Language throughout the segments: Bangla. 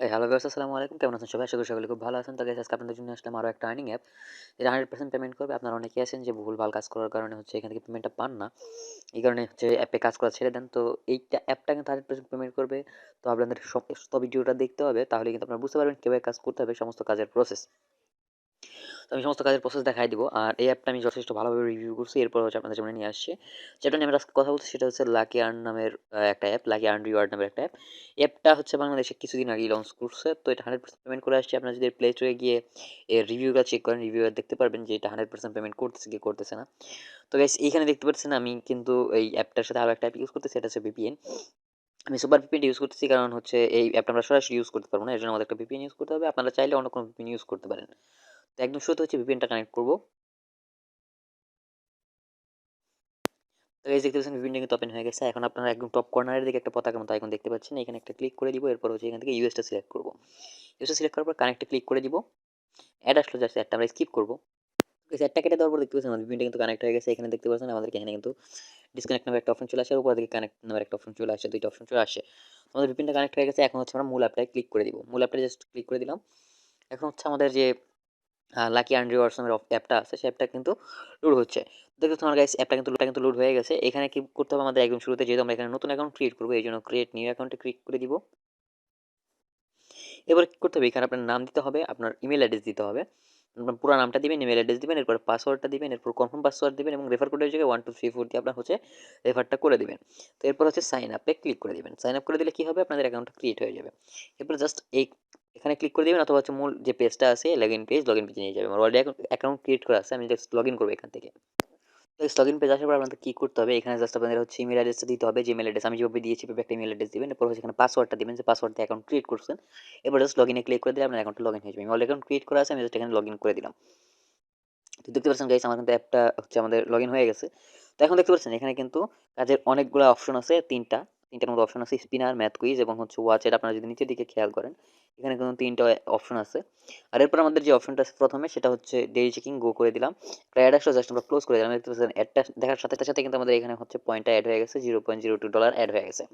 হ্যালো গাইস, আসসালামু আলাইকুম। কেমন আছেন সবাই? আশা করি সকলে খুব ভালো আছেন। তো গাইস, আজকে আপনাদের জন্য আসলাম আরও একটা আর্নিং অ্যাপ, যেটা 100% পেমেন্ট করবে। আপনারা অনেকেই আছেন যে ভুলভাল কাজ করার কারণে এখান থেকে পেমেন্টটা পান না। এই কারণে অ্যাপে কাজ করা ছেড়ে দেন। তো অ্যাপটা কিন্তু 100% পেমেন্ট করবে। তো আপনাদের সমস্ত ভিডিওটা দেখতে হবে, তাহলে কিন্তু আপনারা বুঝতে পারবেন কীভাবে কাজ করতে হবে, সমস্ত কাজের প্রসেস। তো আমি সমস্ত কাজের প্রসেস দেখাই দিব। আর এই অ্যাপটা আমি যথেষ্ট ভালোভাবে রিভিউ করছি, এরপর আপনাদের সামনে নিয়ে আসছি। যেটা নিয়ে আমরা আজকে কথা বলছি সেটা হচ্ছে লাকি আর্ন নামের একটা অ্যাপ, লাকি আর্ন রিওয়ার্ড নামের একটা অ্যাপ। অ্যাপটা বাংলাদেশে কিছুদিন আগেই লঞ্চ করছে। তো এটা 100% পেমেন্ট করে আসছে। আপনারা যদি প্লে স্টোরে গিয়ে এর রিভিউটা চেক করেন, রিভিউটা দেখতে পারবেন যে এটা 100% পেমেন্ট করতেছে কি করতেছে না। তো গাইস, এইখানে দেখতে পাচ্ছেন আমি কিন্তু এই অ্যাপটার সাথে আরও একটা অ্যাপ ইউজ করতেছি, এটা হচ্ছে ভিপিএন। আমি সুপার ভিপিএন ইউজ করতেছি, কারণ এই অ্যাপটা আমরা সরাসরি ইউজ করতে পারবো না, এর জন্য আমাদের একটা ভিপিএন ইউজ করতে হবে। আপনারা চাইলে অন্য কোনো ভিপিএন ইউজ করতে পারেন। তো একদম শুরুতে ভিপিএনটা কানেক্ট করবো। তো এই দেখতে পাচ্ছেন ভিপিএনটা কিন্তু ওপেন হয়ে গেছে। এখন আপনারা একদম টপ কর্নারের দিকে একটা পতাকার মতো আইকন দেখতে পাচ্ছেন, এখানে একটা ক্লিক করে দিব। এরপর এখান থেকে ইউএসটা সিলেক্ট করব। ইউএসটা সিলেক্ট করার পর কানেক্টে ক্লিক করে দিব। অ্যাড আসলো, জাস্ট অ্যাডটা আমরা স্কিপ করব। অ্যাডটা কেটে দেওয়ার পর দেখতে পাচ্ছেন আমাদের ভিপিএনটা কিন্তু কানেক্ট হয়ে গেছে। এখানে দেখতে পাচ্ছেন আমাদেরকে এখানে কিন্তু ডিসকানেক্ট নামের একটা অপশন চলে আসে, উপর দিকে কানেক্ট নামের একটা অপশন চলে আসে, দুইটা অপশন চলে আসে। আমাদের ভিপিএনটা কানেক্ট হয়ে গেছে। এখন আমরা মূল অ্যাপটায় ক্লিক করে দিব। মূল অ্যাপটা জাস্ট ক্লিক করে দিলাম। এখন আমাদের যে লাকি আর্ন রিওয়ার্ডস নামের অ্যাপটা আছে, সেই অ্যাপটা কিন্তু লোড হচ্ছে। দেখতে তোমার গাইস, অ্যাপটা কিন্তু লোড হয়ে গেছে। এখানে কি করতে হবে আমাদের একদম শুরুতে, যেহেতু আমরা এখানে নতুন অ্যাকাউন্ট ক্রিয়েট করবো, এই জন্য ক্রিয়েট নিউ অ্যাকাউন্টে ক্লিক করে দিব। এবার কি করতে হবে, এখানে আপনার নাম দিতে হবে, আপনার ইমেল অ্যাড্রেস দিতে হবে। আপনার পুরো নামটা দিবেন, ইমেল অ্যাড্রেস দিবেন, এরপর পাসওয়ার্ডটা দিবেন, এরপর কনফার্ম পাসওয়ার্ড দিবেন এবং রেফার কোডের জায়গায় 1 2 3 4 দিয়ে আপনার রেফারটা করে দিবেন। তো এরপর সাইন আপে ক্লিক করে দিবেন। সাইন আপ করে দিলে কি হবে, আপনাদের অ্যাকাউন্টটা ক্রিয়েট হয়ে যাবে। এরপর জাস্ট এখানে ক্লিক করে দিবেন, অথবা মূল যে পেজটা আছে লগ ইন পেজে নিয়ে যাবে। আমার অলরেডি অ্যাকাউন্ট ক্রিয়েট করা আছে, আমি জাস্ট লগ ইন করবো এখান থেকে। লগ ইন পেজ আসার পর আপনাদের কি করতে হবে, এখানে জাস্ট আপনাদের ইমেল অ্যাড্রেসটা দিতে হবে। যে ইমেল অ্যাড্রেস আমি যেভাবে দিয়েছি এভাবে একটা ইমেল অ্যাড্রেস দিবেন। এরপর এখানে পাসওয়ার্ডটা দিবেন, যে পাসওয়ার্ড দিয়ে অ্যাকাউন্ট ক্রিয়েট করছেন। এবার জাস্ট লগ ইনে ক্লিক করে দিলে আপনার অ্যাকাউন্টটা লগ ইন হয়ে যাবে। আমি অলরেডি অ্যাকাউন্ট ক্রিয়েট করা আছে, আমি জাস্ট এখানে লগ ইন করে দিলাম। তো দেখতে পাচ্ছেন গাইস, আমার কিন্তু অ্যাপটা আমাদের লগ ইন হয়ে গেছে। তো এখন দেখতে পাচ্ছেন এখানে কিন্তু কাজের অনেকগুলো অপশন আছে, তিনটার মতো অপশন আছে, স্পিনার, ম্যাথ কুইজ এবং ওয়াচ। এটা আপনারা যদি নিচের দিকে খেয়াল করেন, এখানে কিন্তু তিনটা অপশন আছে। আর এরপর আমাদের যে অপশনটা আছে প্রথমে, সেটা হচ্ছে ডেইলি চেকিং, গো করে দিলাম। একটা অ্যাড আসলে জাস্ট আমরা ক্লোজ করে দিলাম। দেখতে পাচ্ছেন অ্যাডটা দেখার সাথে সাথে কিন্তু আমাদের এখানে পয়েন্টটা অ্যাড হয়ে গেছে, $0.02 অ্যাড হয়ে গেছে।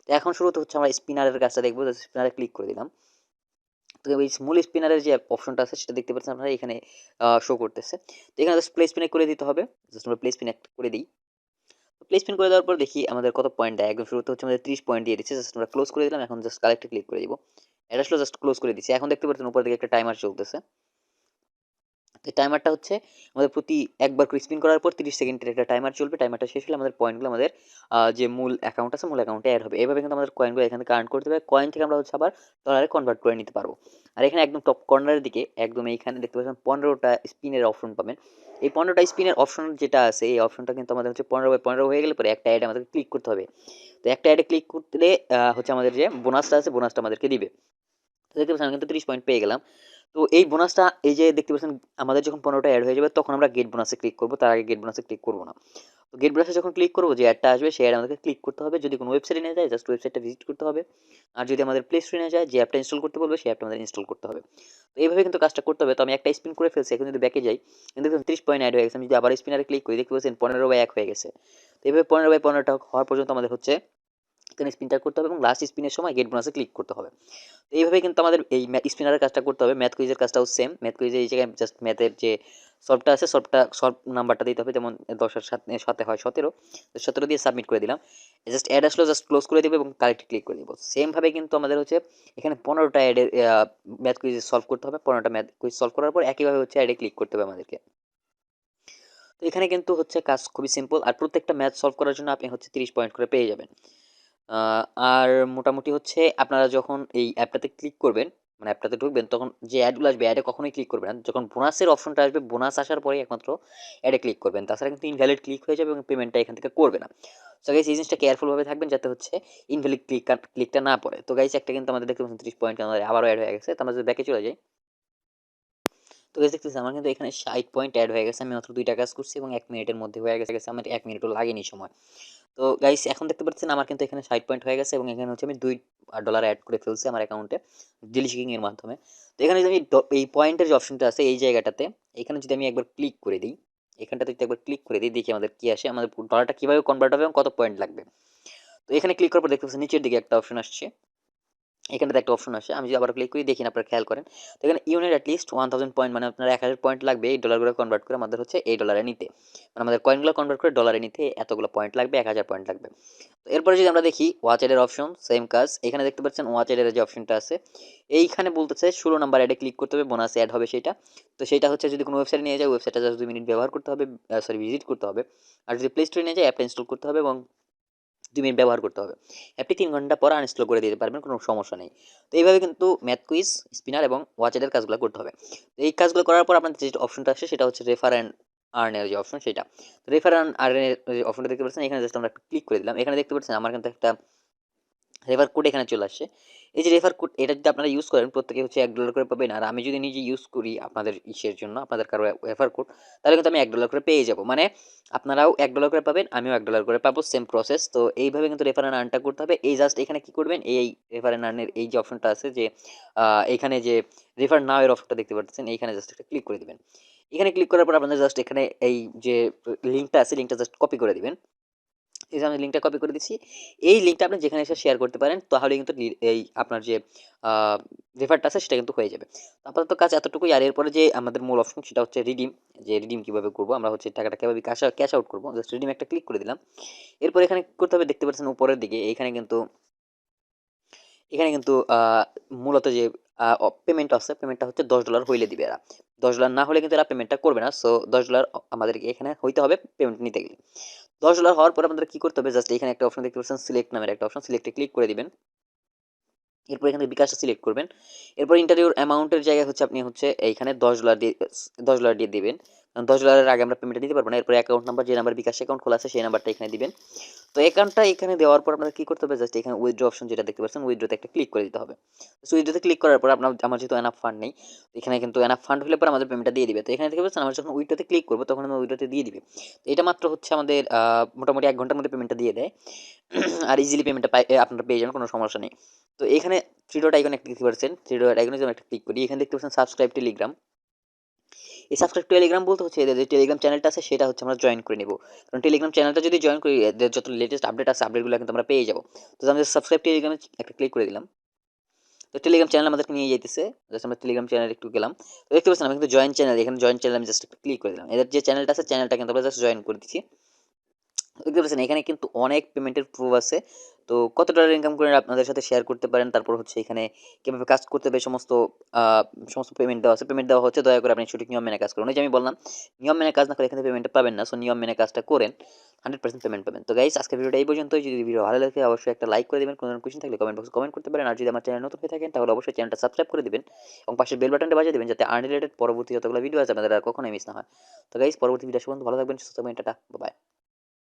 তো এখন শুরুতে আমরা স্পিনারের কাজটা দেখবো। স্পিনারে ক্লিক করে দিলাম। তো এই মূল স্পিনারের যে অপশনটা আছে সেটা দেখতে পাচ্ছেন আপনারা এখানে শো করতেছে। তো এখানে জাস্ট প্লে স্পিনে করে দিতে হবে। জাস্ট আমরা প্লে স্পিন একটা করে দিই। প্লে স্পিন করে দেওয়ার পর দেখি আমাদের কত পয়েন্ট দেয়। একদম শুরুতে আমাদের 30 পয়েন্ট দিয়ে দিচ্ছে। জাস্ট আমরা ক্লোজ করে দিলাম। এখন জাস্ট কালেক্টে ক্লিক করে দিব। এটা আসলে জাস্ট ক্লোজ করে দিচ্ছি। এখন দেখতে পাচ্ছেন উপর দিকে একটা টাইমার চলতেছে। তো টাইমারটা আমাদের প্রতি একবার করে স্পিন করার পর 30 সেকেন্ডের একটা টাইমার চলবে। টাইমারটা শেষ হলে আমাদের পয়েন্টগুলো আমাদের যে মূল অ্যাকাউন্ট আছে, মূল অ্যাকাউন্টে অ্যাড হবে। এভাবে কিন্তু আমাদের কয়েনগুলো এখান থেকে আর্ন করতে হবে। কয়েন থেকে আমরা আবার ডলারে কনভার্ট করে নিতে পারবো। আর এখানে একদম টপ কর্নারের দিকে একদম এইখানে দেখতে পাচ্ছেন 15টা স্পিনের অপশন পাবেন। এই 15টা স্পিনের অপশন যেটা আছে, এই অপশনটা কিন্তু আমাদের 15/15 হয়ে গেলে পরে একটা অ্যাড আমাদেরকে ক্লিক করতে হবে। তো একটা অ্যাডে ক্লিক করলে আমাদের যে বোনাসটা আছে, বোনাসটা আমাদেরকে দিবে। তো দেখতে পাচ্ছেন আমি কিন্তু 30 পয়েন্ট পেয়ে গেলাম। তো এই বোনাসটা, এই যে দেখতে পাচ্ছেন আমাদের যখন 15টা অ্যাড হয়ে যাবে, তখন আমরা গেট বোনাসে ক্লিক করবো। তার আগে গেট বোনাসে ক্লিক করবো না। তো গেট বোনাসে যখন ক্লিক করবো, যে অ্যাডটা আসবে সেই অ্যাড আমাদেরকে ক্লিক করতে হবে। যদি কোনো ওয়েবসাইটে নিয়ে যায়, জাস্ট ওয়েবসাইটটা ভিজিট করতে হবে। আর যদি আমাদের প্লে স্টোরে নিয়ে যায়, যে অ্যাপটা ইনস্টল করতে বলবে সেই অ্যাপটা আমাদের ইনস্টল করতে হবে। তো এইভাবে কিন্তু কাজটা করতে হবে। তো আমি একটা স্পিন করে ফেলছি। এখন যদি ব্যাকে যাই, কিন্তু দেখুন 30 পয়েন্ট অ্যাড হয়ে গেছে। আমি যদি আবার স্পিনারে ক্লিক করি, দেখতে পাচ্ছেন 15/1 হয়ে গেছে। তো এইভাবে 15/15টা হওয়ার পর্যন্ত আমাদের এখানে স্পিনটা করতে হবে এবং লাস্ট স্পিনের সময় গেট বোনাসে ক্লিক করতে হবে। তো এইভাবে কিন্তু আমাদের এই স্পিনারের কাজটা করতে হবে। ম্যাথ কুইজের কাজটাও সেম। ম্যাথ কুইজে এই জায়গায় জাস্ট ম্যাথের যে সলভটা আছে, সলভ নাম্বারটা দিতে হবে। যেমন 10 এর সাথে হয় 17, 17 দিয়ে সাবমিট করে দিলাম। জাস্ট অ্যাড আসলো, জাস্ট ক্লোজ করে দিব এবং কারেক্ট ক্লিক করে দিব। সেম ভাবে কিন্তু আমাদের এখানে 15টা অ্যাডের ম্যাথ কুইজ সলভ করতে হবে। 15টা ম্যাথ কুইজ সলভ করার পর একইভাবে অ্যাডে ক্লিক করতে হবে আমাদেরকে। তো এখানে কিন্তু কাজ খুবই সিম্পল। আর প্রত্যেকটা ম্যাথ সলভ করার জন্য আপনি 30 পয়েন্ট করে পেয়ে যাবেন। আর মোটামুটি আপনারা যখন এই অ্যাপটাতে ক্লিক করবেন, মানে অ্যাপটাতে ঢুকবেন, তখন যে অ্যাডগুলো আসবে অ্যাডে কখনোই ক্লিক করবেন না। যখন বোনাসের অপশনটা আসবে, বোনাস আসার পরেই একমাত্র অ্যাডে ক্লিক করবেন। তাছাড়া কিন্তু ইনভ্যালিড ক্লিক হয়ে যাবে এবং পেমেন্টটা এখান থেকে করবে না। সো গাইস, এই জিনিসটা কেয়ারফুলভাবে থাকবেন যাতে ইনভ্যালিড ক্লিকটা না পড়ে। তো গাইস, একটা কিন্তু আমাদের দেখতে পাচ্ছেন 30 পয়েন্ট আমাদের আবারও অ্যাড হয়ে গেছে। তো আমরা যদি ব্যাকে চলে যাই, তো গাইস দেখতেছি আমার কিন্তু এখানে 60 পয়েন্ট অ্যাড হয়ে গেছে। আমি মাত্র 2টা কাজ করছি এবং 1 মিনিটের মধ্যে হয়ে গেছে। আমার 1 মিনিটও লাগেনি সময়। তো গাইস, এখন দেখতে পাচ্ছেন আমার কিন্তু এখানে 60 পয়েন্ট হয়ে গেছে এবং এখানে আমি $2 অ্যাড করে ফেলছি আমার অ্যাকাউন্টে ডেইলি চেকিং এর মাধ্যমে। তো এখানে যদি আমি এই পয়েন্টের যে অপশনটা আছে এই জায়গাটাতে, এখানে যদি আমি একবার ক্লিক করে দিই, এখানটাতে যদি একবার ক্লিক করে দিই, দেখি আমাদের কি আসে, আমাদের ডলারটা কিভাবে কনভার্ট হবে এবং কত পয়েন্ট লাগবে। তো এখানে ক্লিক করার পর দেখতে পাচ্ছেন নিচের দিকে একটা অপশন আসছে। এখানটাতে একটা অপশন আসে, আমি যদি আবার ক্লিক করি দেখেন আপনারা খেয়াল করেন। তো এখানে ইউনিট অ্যাটলিস্ট 1000 পয়েন্ট, মানে আপনার 1000 পয়েন্ট লাগবে এই ডলারগুলো কনভার্ট করে আমাদের হচ্ছে এই ডলারে নিতে, মানে আমাদের কয়েনগুলো কনভার্ট করে ডলারে নিতে এতগুলো পয়েন্ট লাগবে, 1000 পয়েন্ট লাগবে। তো এরপরে যদি আমরা দেখি ওয়াচ এডের অপশন, সেম কাজ। এখানে দেখতে পাচ্ছেন ওয়াচ এডের যে অপশনটা আছে, এইখানে বলতেছে 16 নাম্বার অ্যাডে ক্লিক করতে হবে, বোনাস অ্যাড হবে সেটা। তো সেটা হচ্ছে যদি কোনো ওয়েবসাইটে নিয়ে যায়, ওয়েবসাইটটা জাস্ট 2 মিনিট ব্যবহার করতে হবে, সরি ভিজিট করতে হবে। আর যদি প্লে স্টোরে নিয়ে যায়, অ্যাপটা ইনস্টল করতে হবে এবং 2 মিনিট ব্যবহার করতে হবে। অ্যাপটি 3 ঘন্টা পর আনইনস্টল করে দিতে পারবেন, কোনো সমস্যা নেই। তো এইভাবে কিন্তু ম্যাথ কুইজ, স্পিনার এবং ওয়াচেডের কাজগুলো করতে হবে। তো এই কাজগুলো করার পর আপনাদের যে অপশনটা আসে সেটা হচ্ছে রেফার অ্যান্ড আর্ন এর যে অপশন সেটা। তো রেফার অ্যান্ড আর্ন এর যে অপশনটা দেখতে পাচ্ছেন, এখানে জাস্ট আমরা একটা ক্লিক করে দিলাম। এখানে দেখতে পাচ্ছেন আমার কিন্তু একটা রেফার কোড এখানে চলে আসছে। এই যে রেফার কোড, এটা যদি আপনারা ইউজ করেন প্রত্যেকে হচ্ছে $1 করে পাবেন। আর আমি যদি নিজে ইউজ করি আপনাদের ইসের জন্য, আপনাদের কারো রেফার কোড, তাহলে কিন্তু আমি $1 করে পেয়ে যাব। মানে আপনারাও $1 করে পাবেন, আমিও $1 করে পাবো, সেম প্রসেস। তো এইভাবে কিন্তু রেফার অ্যান্ড আর্নটা করতে হবে। এই জাস্ট এখানে কি করবেন, এই রেফার অ্যান্ড আর্নের এই যে অপশনটা আছে যে এখানে যে রেফার নাও এর অপশনটা দেখতে পাচ্ছেন, এইখানে জাস্ট একটা ক্লিক করে দিবেন। এখানে ক্লিক করার পর আপনাদের জাস্ট এখানে এই যে লিঙ্কটা আছে, লিঙ্কটা জাস্ট কপি করে দিবেন। এই যে আমি লিঙ্কটা কপি করে দিচ্ছি, এই লিঙ্কটা আপনি যেখানে এসে শেয়ার করতে পারেন, তাহলে কিন্তু এই আপনার যে রেফারটা আছে সেটা কিন্তু হয়ে যাবে। আপাতত কাজ এতটুকুই। আর এরপরে যে আমাদের মূল অপশন সেটা হচ্ছে রিডিম, যে রিডিম কিভাবে করবো, আমরা হচ্ছে টাকাটা কিভাবে ক্যাশ আউট করবো। জাস্ট রিডিম একটা ক্লিক করে দিলাম। এরপর এখানে কি করতে হবে দেখতে পাচ্ছেন উপরের দিকে, এখানে কিন্তু মূলত যে পেমেন্ট আছে, পেমেন্টটা হচ্ছে $10 হইলে দিবে এরা। $10 না হলে কিন্তু এরা পেমেন্টটা করবে না। সো $10 আমাদেরকে এখানে হইতে হবে পেমেন্ট নিতে গেলে। $10 হওয়ার পর আমাদের কি করতে হবে, জাস্ট এখানে একটা অপশন দেখতে পাচ্ছেন সিলেক্ট নামের একটা অপশন, সিলেক্টে ক্লিক করে দিবেন। এরপর এখানে বিকাশটা সিলেক্ট করবেন। এরপর ইন্টারভিউর অ্যামাউন্টের জায়গায় হচ্ছে আপনি হচ্ছে এইখানে $10 দিয়ে দিবেন। কারণ $10 আগে আমরা পেমেন্টটা দিতে পারবো না। এরপর অ্যাকাউন্ট নাম্বার, যে নাম্বার বিকাশ অ্যাকাউন্ট খোলা আছে সেই নাম্বারটা এখানে দিবেন। তো অ্যাকাউন্টটা এখানে দেওয়ার পর আপনাদের কি করতে হবে, জাস্ট এখানে উইথড্র অপশন যেটা দেখতে পাচ্ছেন, উইথড্রতে একটা ক্লিক করে দিতে হবে। সো উইথড্রতে ক্লিক করার পর আমার যেহেতু এনাফ ফান্ড নেই, এখানে কিন্তু এনাফ ফান্ড হলে পর আমাদের পেমেন্টটা দিয়ে দিবে। তো এখানে দেখতে পাচ্ছেন আমরা যখন উইথড্রতে ক্লিক করবো তখন আমরা উইথড্রতে দিয়ে দিবে। তো এটা মাত্র হচ্ছে আমাদের মোটামুটি 1 ঘন্টার মধ্যে পেমেন্টটা দিয়ে দেয়। আর ইজিলি পেমেন্টটা আপনারা পেয়ে যাবেন, কোনো সমস্যা নেই। তো এখানে থ্রি ডট আইকনে একটা দেখতে পাচ্ছেন, থ্রি ডট আইকনে যদি আমরা একটা ক্লিক করি, এখানে দেখতে পাচ্ছেন সাবস্ক্রাইব টেলিগ্রাম। এই সাবস্ক্রাইব টেলিগ্রাম বলতে হচ্ছে এদের যে টেলিগ্রাম চ্যানেলটা আছে সেটা হচ্ছে আমরা জয়েন করে নেব। কারণ টেলিগ্রাম চ্যানেলটা যদি জয়েন করি, এদের যত লেটেস্ট আপডেট আছে আপডেটগুলো কিন্তু আমরা পেয়ে যাবো। তো আমরা সাবস্ক্রাইব টেলিগ্রামে একটা ক্লিক করে দিলাম। তো টেলিগ্রাম চ্যানেল আমাদেরকে নিয়ে যেতেছে, জাস্ট আমরা টেলিগ্রাম চ্যানেলে একটু গেলাম। তো দেখতে পাচ্ছেন আমি কিন্তু জয়েন চ্যানেল, এখানে জয়েন চ্যানেল আমি জাস্ট একটা ক্লিক করে দিলাম। এদের যে চ্যানেলটা আছে চ্যানেলটা কিন্তু আমরা জাস্ট জয়েন করে দিচ্ছি। দেখতে পাচ্ছেন এখানে কিন্তু অনেক পেমেন্টের প্রুফ আছে। তো কত ডলার ইনকাম করে আপনাদের সাথে শেয়ার করতে পারেন। তারপর হচ্ছে এখানে কিভাবে কাজ করতে হবে সমস্ত পেমেন্ট দেওয়া আছে। পেমেন্ট দেওয়া হচ্ছে, দয়া করে আপনি সঠিক নিয়ম মেনে কাজ করুন। ওই যে আমি বললাম নিয়ম মেনে কাজ না করে এখানে পেমেন্টটা পাবেন না। সো নিয়ম মেনে কাজটা করেন, 100% পেমেন্ট পাবেন। তো গাইস আজকের ভিডিওটা এই পর্যন্তই। যদি ভিডিও ভালো লাগে অবশ্যই একটা লাইক করে দিবেন। কোনো কোয়েশ্চেন থাকলে কমেন্ট বক্সে কমেন্ট করতে পারেন। আর যদি আমার চ্যানেল নতুন হয়ে থাকেন তাহলে অবশ্যই চ্যানেলটা সাবস্ক্রাইব করে দিবেন এবং পাশের বেল বাটনটা বাজিয়ে দিবেন যাতে আনরিলেটেড পরবর্তী যতগুলো ভিডিও আছে আপনাদের আর কখনোই মিস না হয়। তো গাইস পরবর্তী ভিডিও পর্যন্ত ভালো থাকবেন, সুস্থ থাকবেন, টাটা, বাই বাই।